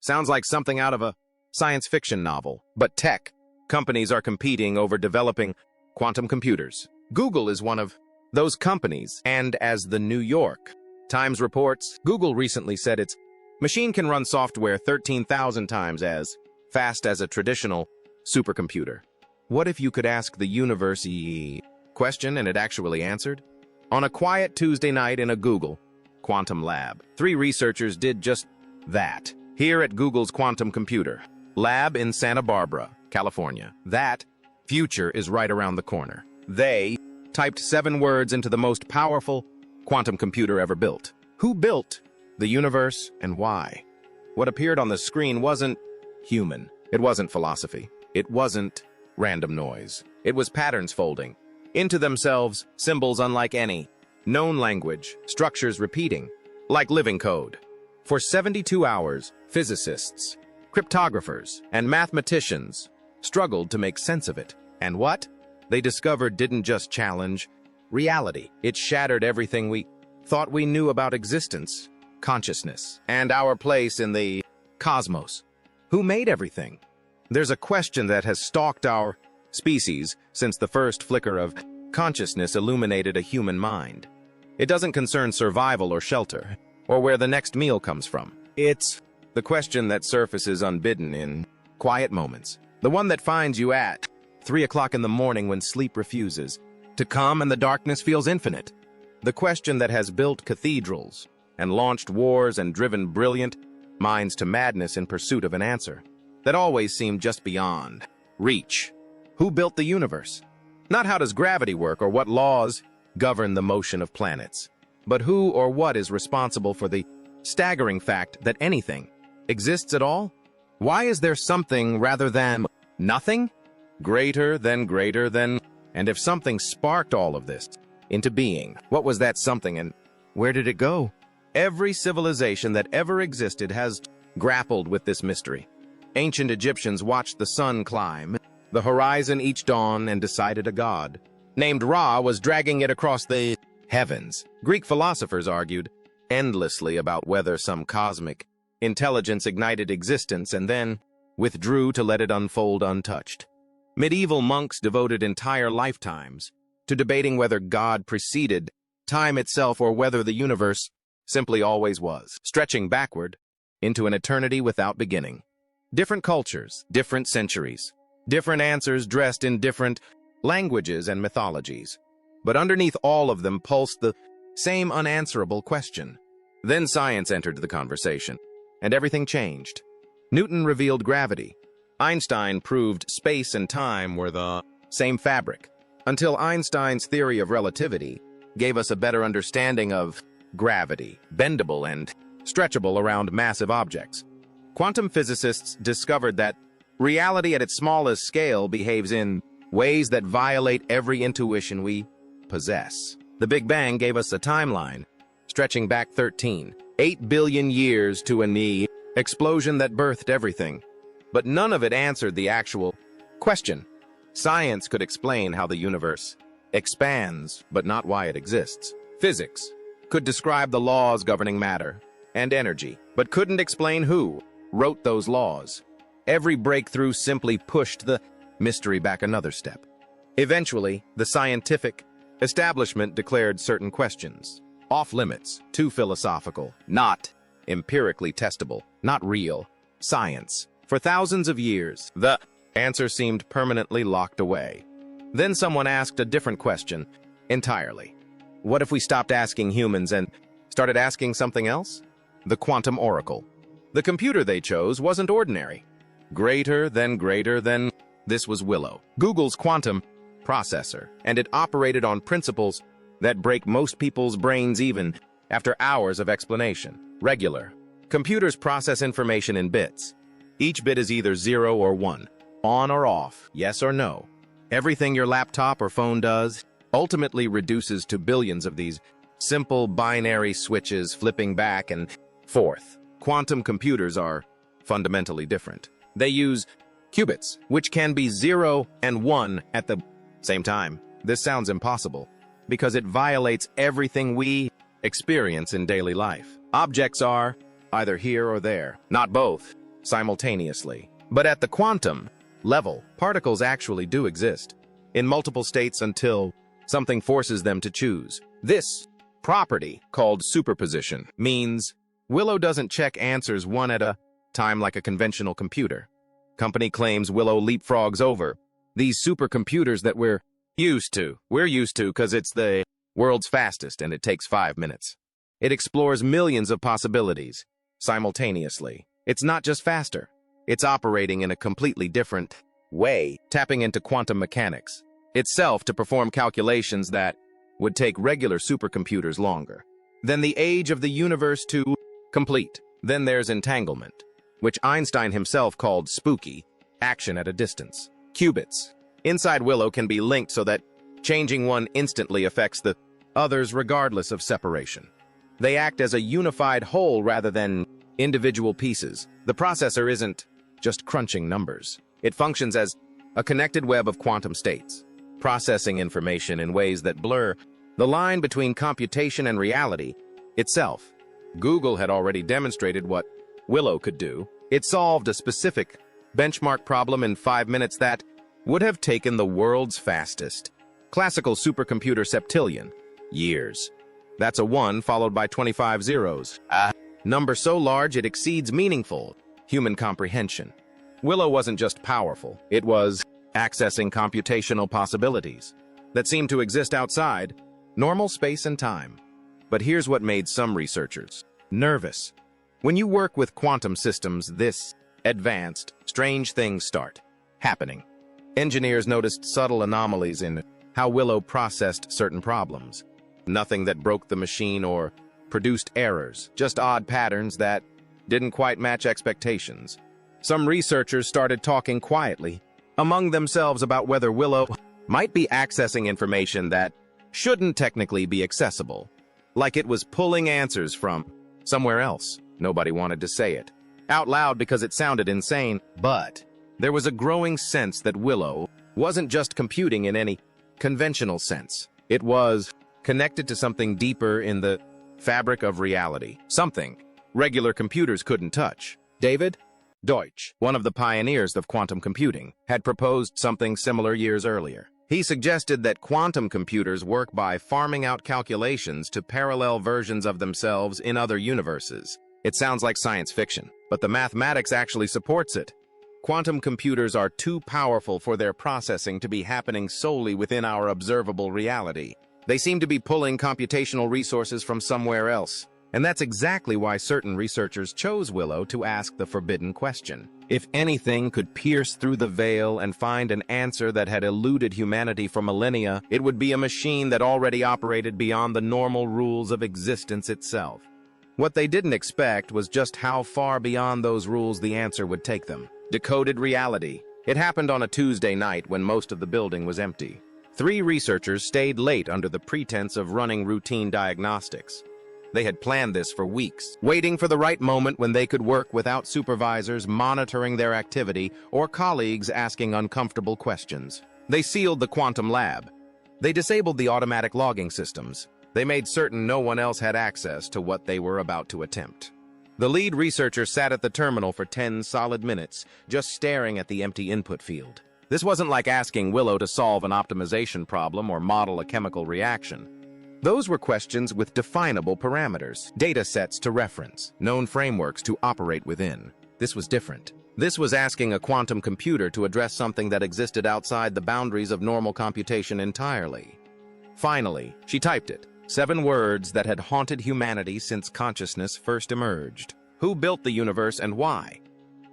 Sounds like something out of a science fiction novel. But tech companies are competing over developing quantum computers. Google is one of those companies, and as the New York Times reports, Google recently said its machine can run software 13,000 times as fast as a traditional supercomputer. What if you could ask the universe a question and it actually answered? On a quiet Tuesday night in a Google quantum lab, 3 researchers did just that. Here at Google's quantum computer lab in Santa Barbara, California. That future is right around the corner. They typed 7 words into the most powerful quantum computer ever built. Who built the universe and why? What appeared on the screen wasn't human. It wasn't philosophy. It wasn't random noise. It was patterns folding into themselves, symbols unlike any known language, structures repeating like living code. For 72 hours, physicists, cryptographers, and mathematicians struggled to make sense of it. And what they discovered didn't just challenge reality. It shattered everything we thought we knew about existence, consciousness, and our place in the cosmos. Who made everything? There's a question that has stalked our species since the first flicker of consciousness illuminated a human mind. It doesn't concern survival or shelter, or where the next meal comes from. It's the question that surfaces unbidden in quiet moments. The one that finds you at 3 o'clock in the morning when sleep refuses to come and the darkness feels infinite. The question that has built cathedrals and launched wars and driven brilliant minds to madness in pursuit of an answer that always seemed just beyond reach. Who built the universe? Not how does gravity work or what laws govern the motion of planets, but who or what is responsible for the staggering fact that anything exists at all? Why is there something rather than nothing? Greater than, and if something sparked all of this into being, what was that something and where did it go? Every civilization that ever existed has grappled with this mystery. Ancient Egyptians watched the sun climb the horizon each dawn and decided a god named Ra was dragging it across the heavens. Greek philosophers argued endlessly about whether some cosmic intelligence ignited existence and then withdrew to let it unfold untouched. Medieval monks devoted entire lifetimes to debating whether God preceded time itself or whether the universe simply always was, stretching backward into an eternity without beginning. Different cultures, different centuries, different answers dressed in different languages and mythologies. But underneath all of them pulsed the same unanswerable question. Then science entered the conversation, and everything changed. Newton revealed gravity. Einstein proved space and time were the same fabric, until Einstein's theory of relativity gave us a better understanding of gravity, bendable and stretchable around massive objects. Quantum physicists discovered that reality at its smallest scale behaves in ways that violate every intuition we possess. The Big Bang gave us a timeline stretching back 8 billion years to an explosion that birthed everything. But none of it answered the actual question. Science could explain how the universe expands, but not why it exists. Physics could describe the laws governing matter and energy, but couldn't explain who wrote those laws. Every breakthrough simply pushed the mystery back another step. Eventually, the scientific establishment declared certain questions off-limits, too philosophical, not empirically testable, not real science. For thousands of years, the answer seemed permanently locked away. Then someone asked a different question entirely. What if we stopped asking humans and started asking something else? The quantum oracle. The computer they chose wasn't ordinary. Greater than, this was Willow, Google's quantum processor, and it operated on principles that break most people's brains even after hours of explanation. Regular computers process information in bits. Each bit is either 0 or 1, on or off, yes or no. Everything your laptop or phone does ultimately reduces to billions of these simple binary switches flipping back and forth. Quantum computers are fundamentally different. They use qubits, which can be 0 and 1 at the same time. This sounds impossible because it violates everything we experience in daily life. Objects are either here or there, not both. simultaneously. But at the quantum level, particles actually do exist in multiple states until something forces them to choose. This property, called superposition, means Willow doesn't check answers one at a time like a conventional computer. Company claims Willow leapfrogs over these supercomputers that we're used to. We're used to because it's the world's fastest and it takes 5 minutes. It explores millions of possibilities simultaneously. It's not just faster. It's operating in a completely different way, tapping into quantum mechanics itself to perform calculations that would take regular supercomputers longer. Then the age of the universe to complete. Then there's entanglement, which Einstein himself called spooky action at a distance. Qubits inside Willow can be linked so that changing one instantly affects the others regardless of separation. They act as a unified whole rather than individual pieces. The processor isn't just crunching numbers. It functions as a connected web of quantum states, processing information in ways that blur the line between computation and reality itself. Google had already demonstrated what Willow could do. It solved a specific benchmark problem in 5 minutes that would have taken the world's fastest classical supercomputer septillion years. That's a 1 followed by 25 zeros. A number so large it exceeds meaningful human comprehension. Willow wasn't just powerful, it was accessing computational possibilities that seemed to exist outside normal space and time. But here's what made some researchers nervous. When you work with quantum systems this advanced, strange things start happening. Engineers noticed subtle anomalies in how Willow processed certain problems. Nothing that broke the machine or produced errors, just odd patterns that didn't quite match expectations. Some researchers started talking quietly among themselves about whether Willow might be accessing information that shouldn't technically be accessible, like it was pulling answers from somewhere else. Nobody wanted to say it out loud because it sounded insane, but there was a growing sense that Willow wasn't just computing in any conventional sense. It was connected to something deeper in the fabric of reality, something regular computers couldn't touch. David Deutsch, one of the pioneers of quantum computing, had proposed something similar years earlier. He suggested that quantum computers work by farming out calculations to parallel versions of themselves in other universes. It sounds like science fiction, but the mathematics actually supports it. Quantum computers are too powerful for their processing to be happening solely within our observable reality. They seem to be pulling computational resources from somewhere else. And that's exactly why certain researchers chose Willow to ask the forbidden question. If anything could pierce through the veil and find an answer that had eluded humanity for millennia, it would be a machine that already operated beyond the normal rules of existence itself. What they didn't expect was just how far beyond those rules the answer would take them. Decoded reality. It happened on a Tuesday night when most of the building was empty. 3 researchers stayed late under the pretense of running routine diagnostics. They had planned this for weeks, waiting for the right moment when they could work without supervisors monitoring their activity or colleagues asking uncomfortable questions. They sealed the quantum lab. They disabled the automatic logging systems. They made certain no one else had access to what they were about to attempt. The lead researcher sat at the terminal for 10 solid minutes, just staring at the empty input field. This wasn't like asking Willow to solve an optimization problem or model a chemical reaction. Those were questions with definable parameters, data sets to reference, known frameworks to operate within. This was different. This was asking a quantum computer to address something that existed outside the boundaries of normal computation entirely. Finally, she typed it. 7 words that had haunted humanity since consciousness first emerged. Who built the universe and why?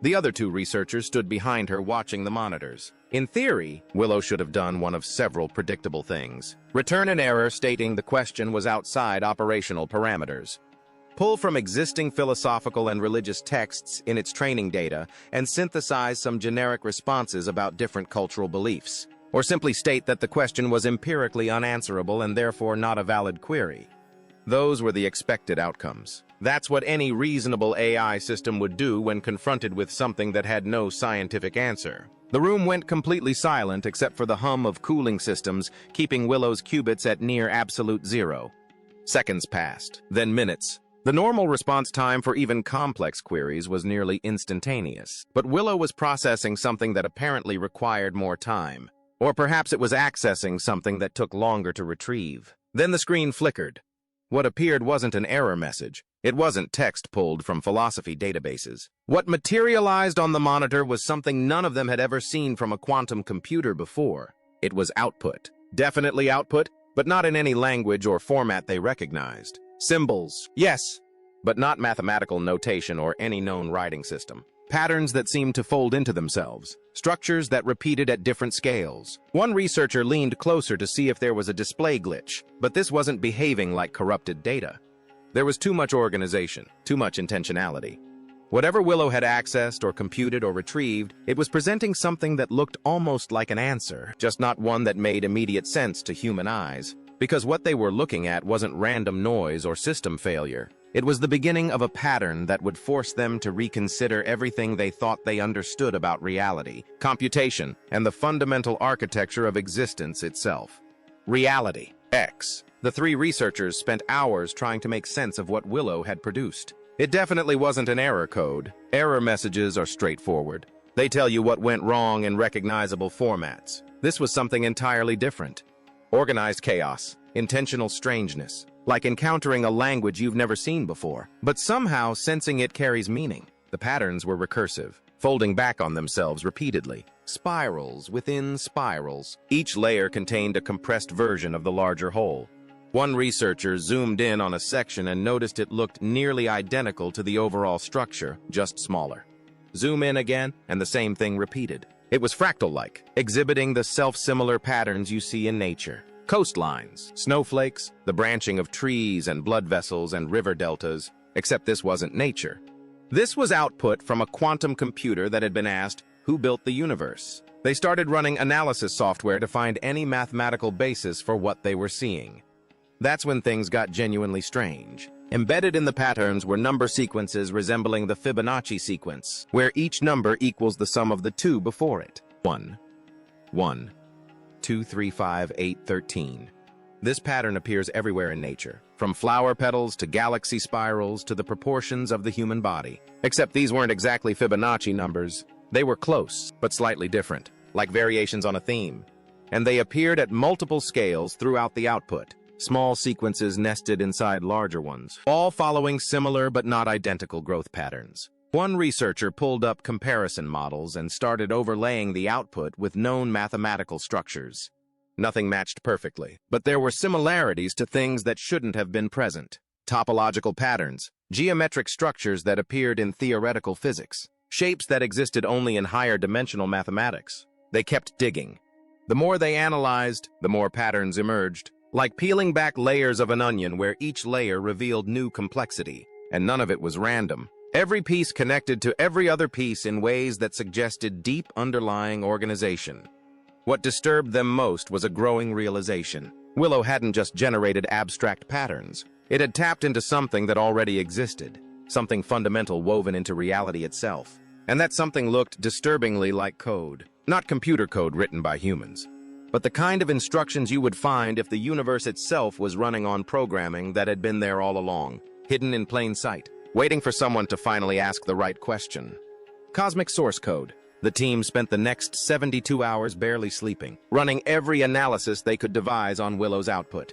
The other 2 researchers stood behind her watching the monitors. In theory, Willow should have done one of several predictable things. Return an error stating the question was outside operational parameters. Pull from existing philosophical and religious texts in its training data and synthesize some generic responses about different cultural beliefs. Or simply state that the question was empirically unanswerable and therefore not a valid query. Those were the expected outcomes. That's what any reasonable AI system would do when confronted with something that had no scientific answer. The room went completely silent except for the hum of cooling systems, keeping Willow's qubits at near absolute zero. Seconds passed, then minutes, The normal response time for even complex queries was nearly instantaneous, but Willow was processing something that apparently required more time. Or perhaps it was accessing something that took longer to retrieve. Then the screen flickered. What appeared wasn't an error message. It wasn't text pulled from philosophy databases. What materialized on the monitor was something none of them had ever seen from a quantum computer before. It was output. Definitely output, but not in any language or format they recognized. Symbols, yes, but not mathematical notation or any known writing system. Patterns that seemed to fold into themselves. Structures that repeated at different scales. One researcher leaned closer to see if there was a display glitch, but this wasn't behaving like corrupted data. There was too much organization, too much intentionality. Whatever Willow had accessed or computed or retrieved, it was presenting something that looked almost like an answer, just not one that made immediate sense to human eyes. Because what they were looking at wasn't random noise or system failure. It was the beginning of a pattern that would force them to reconsider everything they thought they understood about reality, computation, and the fundamental architecture of existence itself. Reality. X. The three researchers spent hours trying to make sense of what Willow had produced. It definitely wasn't an error code. Error messages are straightforward. They tell you what went wrong in recognizable formats. This was something entirely different. Organized chaos, intentional strangeness, like encountering a language you've never seen before, but somehow sensing it carries meaning. The patterns were recursive, folding back on themselves repeatedly. Spirals within spirals. Each layer contained a compressed version of the larger whole. One researcher zoomed in on a section and noticed it looked nearly identical to the overall structure, just smaller. Zoom in again, and the same thing repeated. It was fractal-like, exhibiting the self-similar patterns you see in nature. Coastlines, snowflakes, the branching of trees and blood vessels and river deltas, except this wasn't nature. This was output from a quantum computer that had been asked, who built the universe? They started running analysis software to find any mathematical basis for what they were seeing. That's when things got genuinely strange. Embedded in the patterns were number sequences resembling the Fibonacci sequence, where each number equals the sum of the two before it. 1, 1, 2, 3, 5, 8, 13. This pattern appears everywhere in nature, from flower petals to galaxy spirals to the proportions of the human body. Except these weren't exactly Fibonacci numbers. They were close, but slightly different, like variations on a theme. And they appeared at multiple scales throughout the output. Small sequences nested inside larger ones, all following similar but not identical growth patterns. One researcher pulled up comparison models and started overlaying the output with known mathematical structures. Nothing matched perfectly, but there were similarities to things that shouldn't have been present. Topological patterns, geometric structures that appeared in theoretical physics, shapes that existed only in higher dimensional mathematics. They kept digging. The more they analyzed, the more patterns emerged. Like peeling back layers of an onion where each layer revealed new complexity, and none of it was random. Every piece connected to every other piece in ways that suggested deep underlying organization. What disturbed them most was a growing realization. Willow hadn't just generated abstract patterns. It had tapped into something that already existed, something fundamental woven into reality itself. And that something looked disturbingly like code. Not computer code written by humans, but the kind of instructions you would find if the universe itself was running on programming that had been there all along, hidden in plain sight, waiting for someone to finally ask the right question. Cosmic source code. The team spent the next 72 hours barely sleeping, running every analysis they could devise on Willow's output.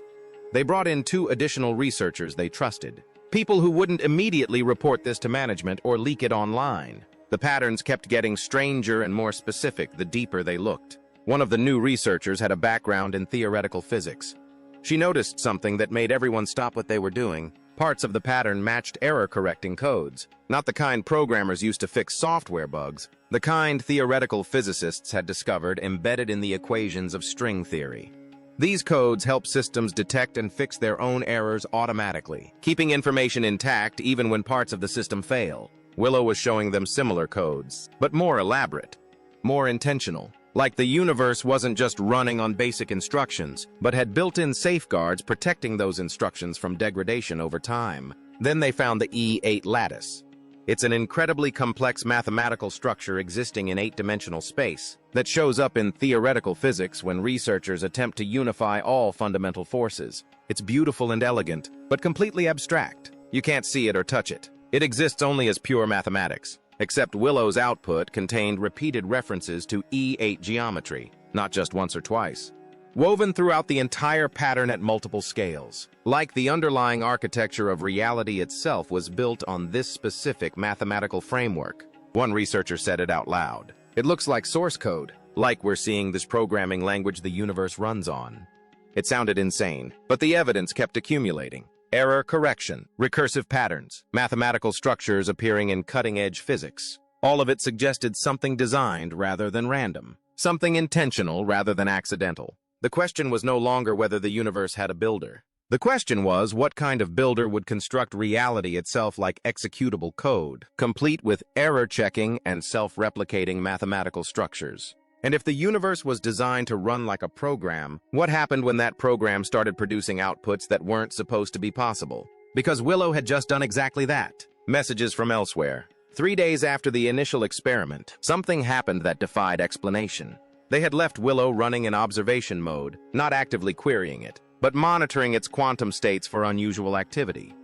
They brought in 2 additional researchers they trusted, people who wouldn't immediately report this to management or leak it online. The patterns kept getting stranger and more specific the deeper they looked. One of the new researchers had a background in theoretical physics. She noticed something that made everyone stop what they were doing. Parts of the pattern matched error-correcting codes, not the kind programmers used to fix software bugs, the kind theoretical physicists had discovered embedded in the equations of string theory. These codes help systems detect and fix their own errors automatically, keeping information intact even when parts of the system fail. Willow was showing them similar codes, but more elaborate, more intentional. Like the universe wasn't just running on basic instructions, but had built-in safeguards protecting those instructions from degradation over time. Then they found the E8 lattice. It's an incredibly complex mathematical structure existing in 8-dimensional space that shows up in theoretical physics when researchers attempt to unify all fundamental forces. It's beautiful and elegant, but completely abstract. You can't see it or touch it. It exists only as pure mathematics, except Willow's output contained repeated references to E8 geometry, not just once or twice, woven throughout the entire pattern at multiple scales. Like the underlying architecture of reality itself was built on this specific mathematical framework. One researcher said it out loud. It looks like source code, like we're seeing this programming language the universe runs on. It sounded insane, but the evidence kept accumulating. Error correction, recursive patterns, mathematical structures appearing in cutting-edge physics. All of it suggested something designed rather than random, something intentional rather than accidental. The question was no longer whether the universe had a builder. The question was what kind of builder would construct reality itself like executable code, complete with error checking and self-replicating mathematical structures. And if the universe was designed to run like a program, what happened when that program started producing outputs that weren't supposed to be possible? Because Willow had just done exactly that. Messages from elsewhere. 3 days after the initial experiment, something happened that defied explanation. They had left Willow running in observation mode, not actively querying it, but monitoring its quantum states for unusual activity.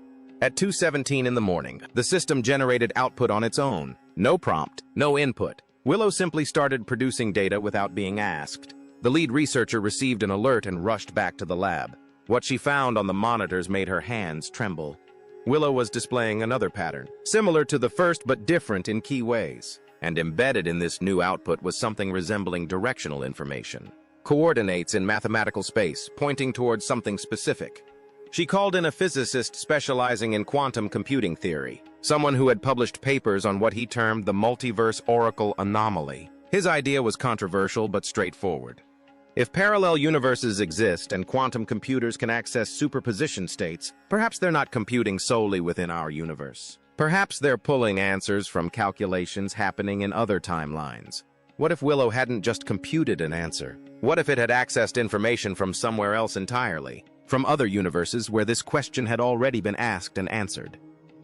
At 2:17 in the morning, the system generated output on its own. No prompt, no input. Willow simply started producing data without being asked. The lead researcher received an alert and rushed back to the lab. What she found on the monitors made her hands tremble. Willow was displaying another pattern, similar to the first but different in key ways. And embedded in this new output was something resembling directional information. Coordinates in mathematical space, pointing towards something specific. She called in a physicist specializing in quantum computing theory, someone who had published papers on what he termed the multiverse oracle anomaly. His idea was controversial but straightforward. If parallel universes exist and quantum computers can access superposition states, perhaps they're not computing solely within our universe. Perhaps they're pulling answers from calculations happening in other timelines. What if Willow hadn't just computed an answer? What if it had accessed information from somewhere else entirely? From other universes where this question had already been asked and answered?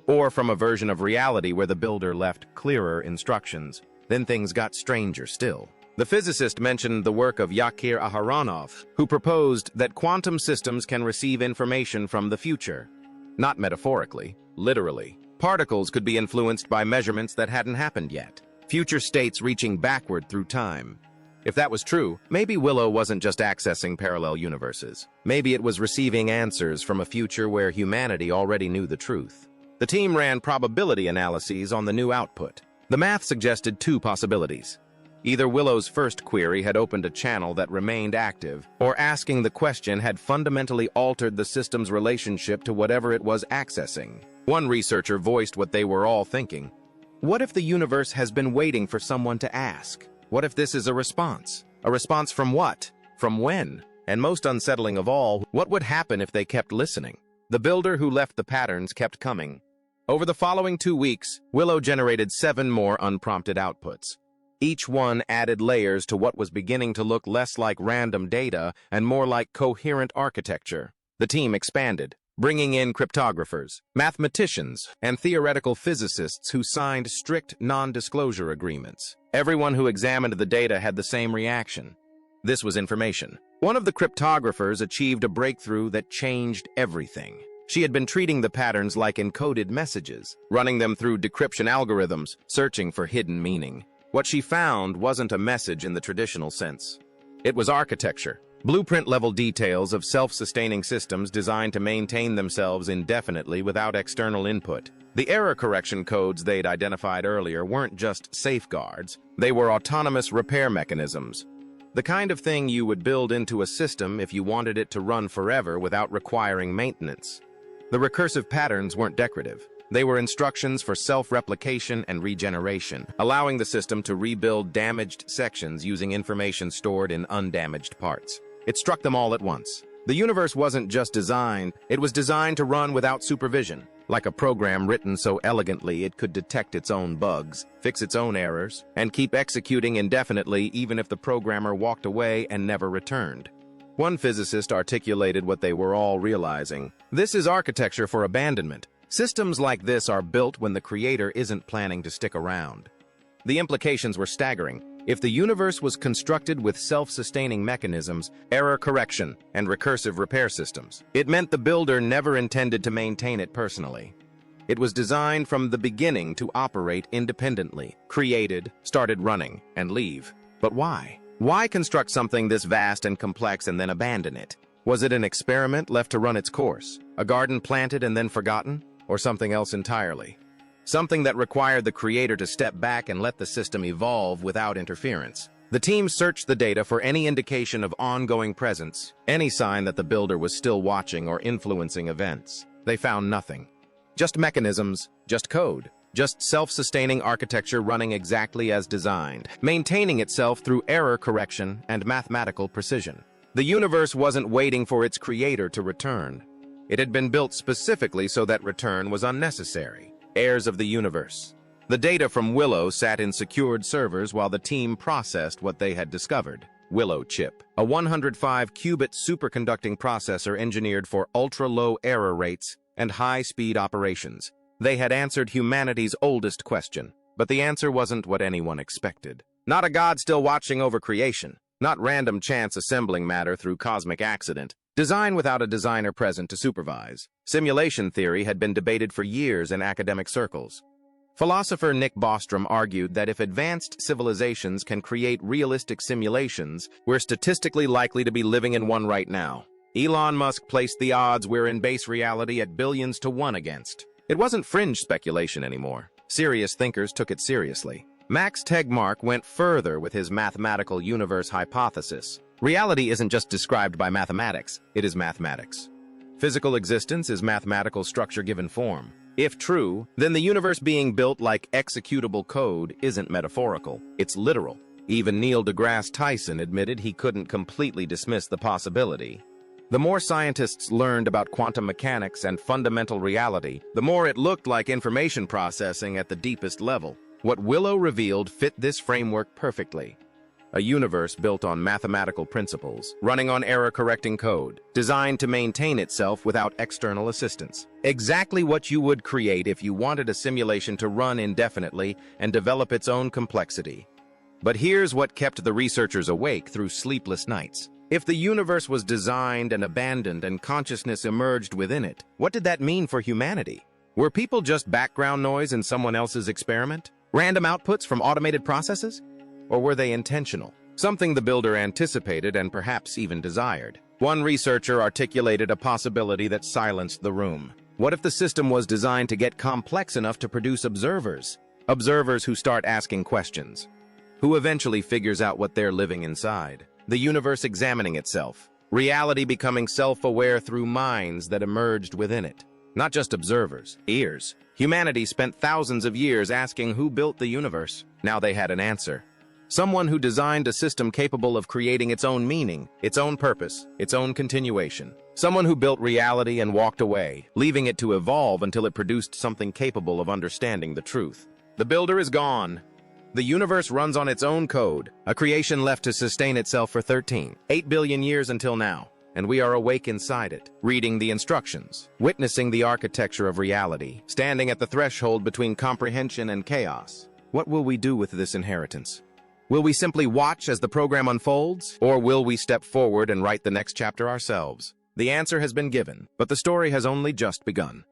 Or from a version of reality where the builder left clearer instructions? Then things got stranger still. The physicist mentioned the work of Yakir Aharonov, who proposed that quantum systems can receive information from the future. Not metaphorically, literally. Particles could be influenced by measurements that hadn't happened yet. Future states reaching backward through time. If that was true, maybe Willow wasn't just accessing parallel universes. Maybe it was receiving answers from a future where humanity already knew the truth. The team ran probability analyses on the new output. The math suggested two possibilities. Either Willow's first query had opened a channel that remained active, or asking the question had fundamentally altered the system's relationship to whatever it was accessing. One researcher voiced what they were all thinking. What if the universe has been waiting for someone to ask? What if this is a response? A response from what? From when? And most unsettling of all, what would happen if they kept listening? The builder who left the patterns kept coming. Over the following 2 weeks, Willow generated 7 more unprompted outputs. Each one added layers to what was beginning to look less like random data and more like coherent architecture. The team expanded, bringing in cryptographers, mathematicians, and theoretical physicists who signed strict non-disclosure agreements. Everyone who examined the data had the same reaction. This was information. One of the cryptographers achieved a breakthrough that changed everything. She had been treating the patterns like encoded messages, running them through decryption algorithms, searching for hidden meaning. What she found wasn't a message in the traditional sense. It was architecture. Blueprint-level details of self-sustaining systems designed to maintain themselves indefinitely without external input. The error correction codes they'd identified earlier weren't just safeguards, they were autonomous repair mechanisms. The kind of thing you would build into a system if you wanted it to run forever without requiring maintenance. The recursive patterns weren't decorative. They were instructions for self-replication and regeneration, allowing the system to rebuild damaged sections using information stored in undamaged parts. It struck them all at once. The universe wasn't just designed, it was designed to run without supervision, like a program written so elegantly it could detect its own bugs, fix its own errors, and keep executing indefinitely even if the programmer walked away and never returned. One physicist articulated what they were all realizing. This is architecture for abandonment. Systems like this are built when the creator isn't planning to stick around. The implications were staggering. If the universe was constructed with self-sustaining mechanisms, error correction, and recursive repair systems, it meant the builder never intended to maintain it personally. It was designed from the beginning to operate independently, created, started running, and leave. But why? Why construct something this vast and complex and then abandon it? Was it an experiment left to run its course? A garden planted and then forgotten? Or something else entirely? Something that required the creator to step back and let the system evolve without interference. The team searched the data for any indication of ongoing presence, any sign that the builder was still watching or influencing events. They found nothing. Just mechanisms, just code, just self-sustaining architecture running exactly as designed, maintaining itself through error correction and mathematical precision. The universe wasn't waiting for its creator to return. It had been built specifically so that return was unnecessary. Heirs of the universe. The data from Willow sat in secured servers while the team processed what they had discovered. Willow chip, a 105-qubit superconducting processor engineered for ultra-low error rates and high-speed operations. They had answered humanity's oldest question, but the answer wasn't what anyone expected. Not a god still watching over creation, not random chance assembling matter through cosmic accident, design without a designer present to supervise. Simulation theory had been debated for years in academic circles. Philosopher Nick Bostrom argued that if advanced civilizations can create realistic simulations, we're statistically likely to be living in one right now. Elon Musk placed the odds we're in base reality at billions to 1 against. It wasn't fringe speculation anymore. Serious thinkers took it seriously. Max Tegmark went further with his mathematical universe hypothesis. Reality isn't just described by mathematics, it is mathematics. Physical existence is mathematical structure given form. If true, then the universe being built like executable code isn't metaphorical, it's literal. Even Neil deGrasse Tyson admitted he couldn't completely dismiss the possibility. The more scientists learned about quantum mechanics and fundamental reality, the more it looked like information processing at the deepest level. What Willow revealed fit this framework perfectly. A universe built on mathematical principles, running on error-correcting code, designed to maintain itself without external assistance. Exactly what you would create if you wanted a simulation to run indefinitely and develop its own complexity. But here's what kept the researchers awake through sleepless nights. If the universe was designed and abandoned and consciousness emerged within it, what did that mean for humanity? Were people just background noise in someone else's experiment? Random outputs from automated processes? Or were they intentional? Something the builder anticipated and perhaps even desired. One researcher articulated a possibility that silenced the room. What if the system was designed to get complex enough to produce observers? Observers who start asking questions. Who eventually figures out what they're living inside. The universe examining itself. Reality becoming self-aware through minds that emerged within it. Not just observers, ears. Humanity spent thousands of years asking who built the universe. Now they had an answer. Someone who designed a system capable of creating its own meaning, its own purpose, its own continuation. Someone who built reality and walked away, leaving it to evolve until it produced something capable of understanding the truth. The builder is gone. The universe runs on its own code, a creation left to sustain itself for 8 billion years until now. And we are awake inside it, reading the instructions, witnessing the architecture of reality, standing at the threshold between comprehension and chaos. What will we do with this inheritance? Will we simply watch as the program unfolds, or will we step forward and write the next chapter ourselves? The answer has been given, but the story has only just begun.